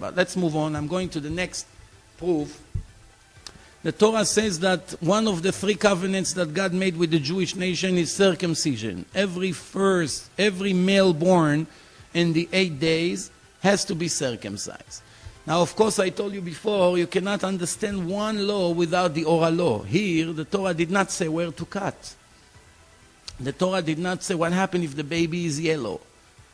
But let's move on. I'm going to the next proof. The Torah says that one of the 3 covenants that God made with the Jewish nation is circumcision. Every male born in the 8 days has to be circumcised. Now, of course, I told you before, you cannot understand one law without the oral law. Here, the Torah did not say where to cut. The Torah did not say what happens if the baby is yellow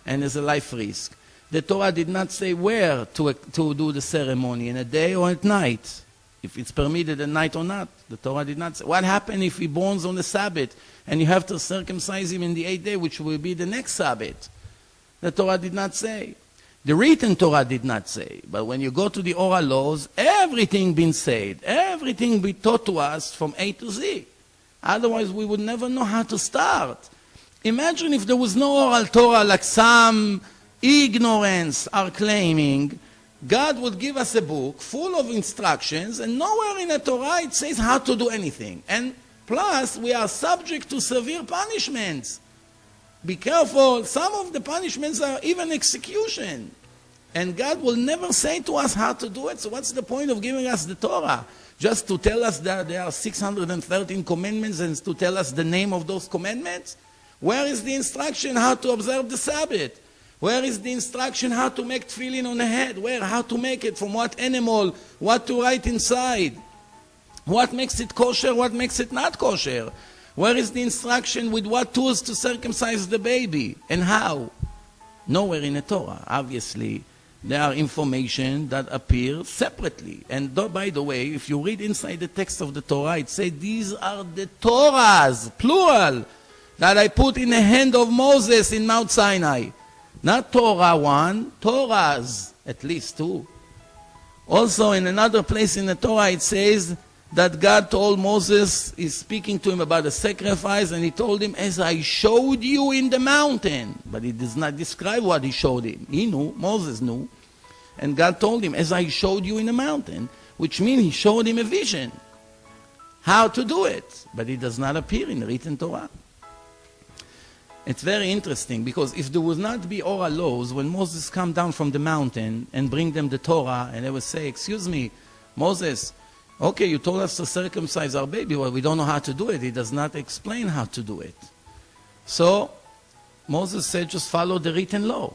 and is a life risk. The Torah did not say where to do the ceremony, in a day or at night. If it's permitted at night or not. The Torah did not say. What happens if he borns on the Sabbath and you have to circumcise him in the 8th day, which will be the next Sabbath? The Torah did not say. The written Torah did not say. But when you go to the oral laws, everything been said. Everything be taught to us from A to Z. Otherwise, we would never know how to start. Imagine if there was no oral Torah like some ignorance are claiming. God would give us a book full of instructions, and nowhere in the Torah it says how to do anything. And plus, we are subject to severe punishments. Be careful, some of the punishments are even execution. And God will never say to us how to do it, so what's the point of giving us the Torah? Just to tell us that there are 613 commandments and to tell us the name of those commandments? Where is the instruction how to observe the Sabbath? Where is the instruction how to make tefillin on the head? Where? How to make it? From what animal? What to write inside? What makes it kosher? What makes it not kosher? Where is the instruction with what tools to circumcise the baby? And how? Nowhere in the Torah. Obviously, there are information that appear separately. And by the way, if you read inside the text of the Torah, it says these are the Torahs, plural, that I put in the hand of Moses in Mount Sinai. Not Torah 1, Torahs, at least 2. Also, in another place in the Torah, it says that God told Moses, he's speaking to him about the sacrifice, and he told him, as I showed you in the mountain. But he does not describe what he showed him. He knew, Moses knew. And God told him, as I showed you in the mountain, which means he showed him a vision, how to do it. But it does not appear in the written Torah. It's very interesting, because if there would not be oral laws, when Moses come down from the mountain and bring them the Torah, and they would say, excuse me, Moses, okay, you told us to circumcise our baby, well, we don't know how to do it. He does not explain how to do it. So Moses said, just follow the written law.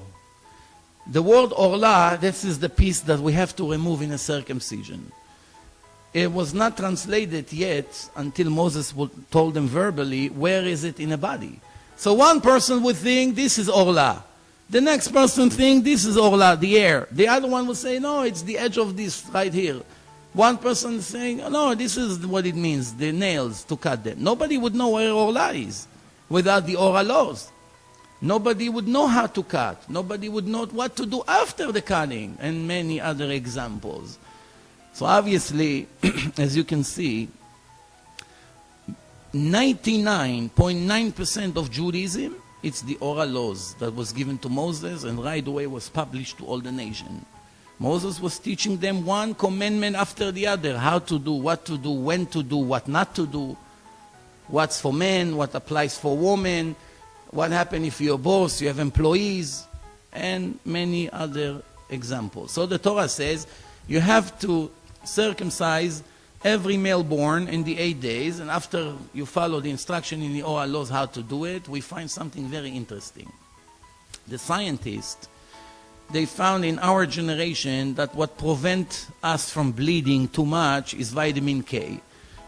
The word orla, this is the piece that we have to remove in a circumcision. It was not translated yet until Moses told them verbally, where is it in a body? So one person would think this is orla. The next person think this is orla, the air. The other one would say, no, it's the edge of this right here. One person is saying, no, this is what it means, the nails, to cut them. Nobody would know where orla is without the oral laws. Nobody would know how to cut. Nobody would know what to do after the cutting, and many other examples. So obviously, as you can see, 99.9% of Judaism, it's the oral laws that was given to Moses and right away was published to all the nation. Moses was teaching them one commandment after the other, how to do, what to do, when to do, what not to do, what's for men, what applies for women, what happens if you're a boss, you have employees, and many other examples. So the Torah says you have to circumcise every male born in the 8 days, and after you follow the instruction in the oral laws how to do it, we find something very interesting. The scientists, they found in our generation that what prevents us from bleeding too much is vitamin K.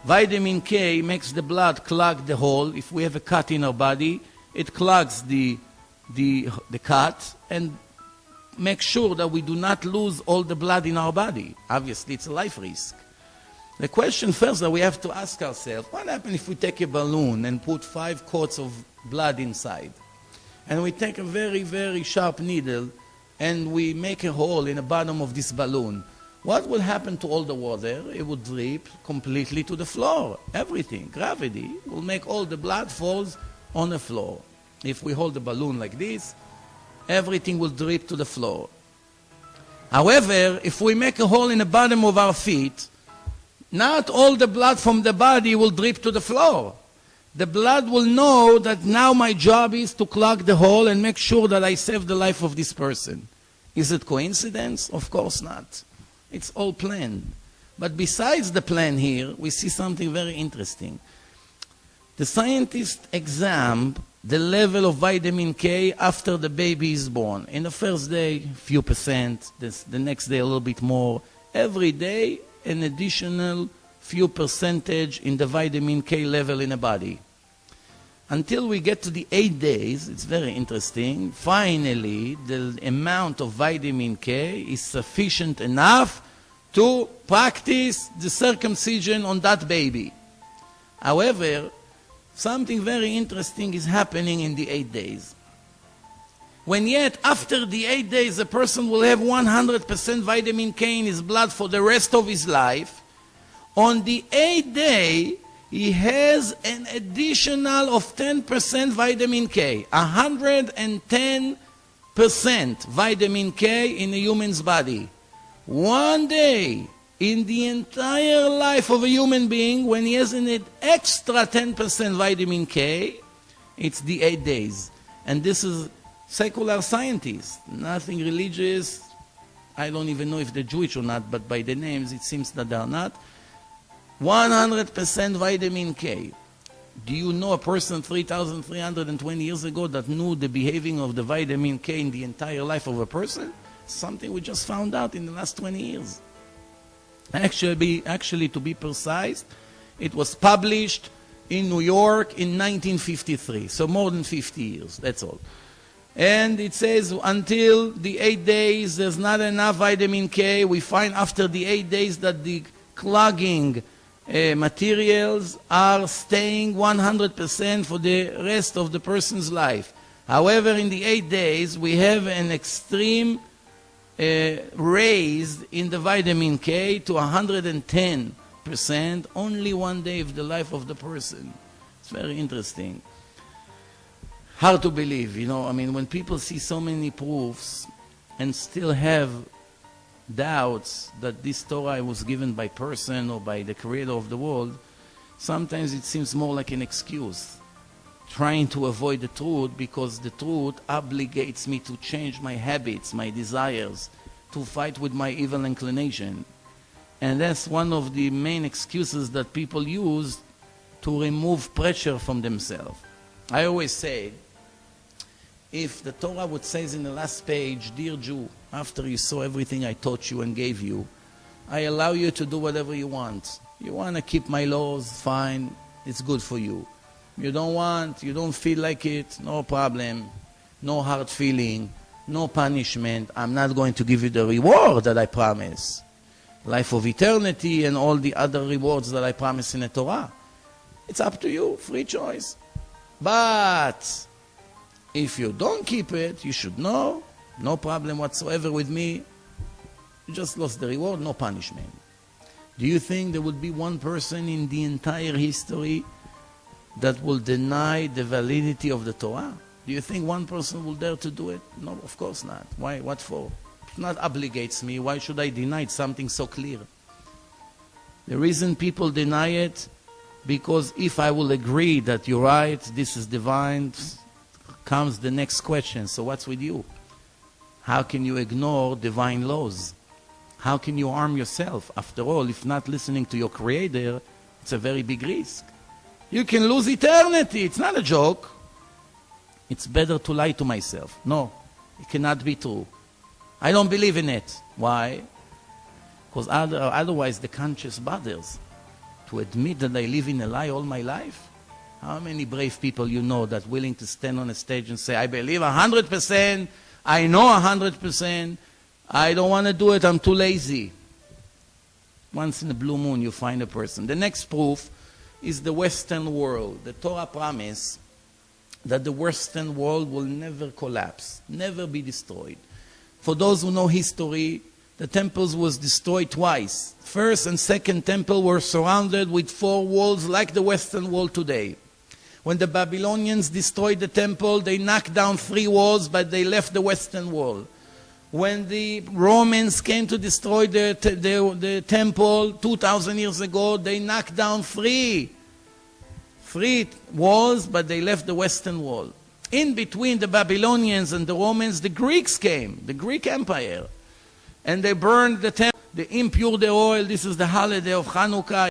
Vitamin K makes the blood clog the hole. If we have a cut in our body, it clogs the cut and makes sure that we do not lose all the blood in our body. Obviously, it's a life risk. The question first that we have to ask ourselves, what happens if we take a balloon and put 5 quarts of blood inside? And we take a very, very sharp needle and we make a hole in the bottom of this balloon. What will happen to all the water? It will drip completely to the floor. Everything, gravity, will make all the blood falls on the floor. If we hold the balloon like this, everything will drip to the floor. However, if we make a hole in the bottom of our feet, not all the blood from the body will drip to the floor. The blood will know that now my job is to clog the hole and make sure that I save the life of this person. Is it coincidence? Of course not. It's all planned. But besides the plan here, we see something very interesting. The scientists examine the level of vitamin K after the baby is born. In the first day, few percent. The next day, a little bit more. Every day, an additional few percentage in the vitamin K level in the body. Until we get to the 8 days, it's very interesting. Finally, the amount of vitamin K is sufficient enough to practice the circumcision on that baby. However, something very interesting is happening in the 8 days. When yet, after the 8 days, a person will have 100% vitamin K in his blood for the rest of his life. On the 8th day, he has an additional of 10% vitamin K, 110% vitamin K in a human's body. One day in the entire life of a human being, when he has an extra 10% vitamin K, it's the 8 days. And this is secular scientists, nothing religious. I don't even know if they're Jewish or not, but by the names it seems that they are not. 100% vitamin K. Do you know a person 3,320 years ago that knew the behaving of the vitamin K in the entire life of a person? Something we just found out in the last 20 years. Actually, to be precise, it was published in New York in 1953, so more than 50 years, that's all. And it says until the 8 days there's not enough vitamin K. We find after the 8 days that the clogging materials are staying 100% for the rest of the person's life. However, in the 8 days, we have an extreme raise in the vitamin K to 110%, only one day of the life of the person. It's very interesting. Hard to believe, you know, I mean, when people see so many proofs and still have doubts that this Torah was given by person or by the creator of the world, sometimes it seems more like an excuse, trying to avoid the truth because the truth obligates me to change my habits, my desires, to fight with my evil inclination. And that's one of the main excuses that people use to remove pressure from themselves. I always say, if the Torah would say in the last page, "Dear Jew, after you saw everything I taught you and gave you, I allow you to do whatever you want. You want to keep my laws, fine, it's good for you. You don't want, you don't feel like it, no problem, no hard feeling, no punishment. I'm not going to give you the reward that I promise. Life of eternity and all the other rewards that I promise in the Torah. It's up to you, free choice. But if you don't keep it, you should know, no problem whatsoever with me. You just lost the reward, no punishment." Do you think there would be one person in the entire history that will deny the validity of the Torah? Do you think one person will dare to do it? No, of course not. Why? What for? It not obligates me. Why should I deny something so clear? The reason people deny it, because if I will agree that you're right, this is divine, comes the next question. So what's with you? How can you ignore divine laws? How can you harm yourself? After all, if not listening to your Creator, it's a very big risk. You can lose eternity. It's not a joke. It's better to lie to myself. No, it cannot be true. I don't believe in it. Why? Because otherwise the conscience bothers. To admit that I live in a lie all my life? How many brave people you know that willing to stand on a stage and say, "I believe 100%, I know 100%, I don't want to do it, I'm too lazy." Once in a blue moon you find a person. The next proof is the Western world. The Torah promise that the Western world will never collapse, never be destroyed. For those who know history, the temples was destroyed twice. First and second temple were surrounded with 4 walls like the Western wall today. When the Babylonians destroyed the temple, they knocked down 3 walls, but they left the Western wall. When the Romans came to destroy the temple 2,000 years ago, they knocked down 3 walls, but they left the Western wall. In between the Babylonians and the Romans, the Greeks came, the Greek Empire. And they burned the temple, they impured the oil. This is the holiday of Hanukkah.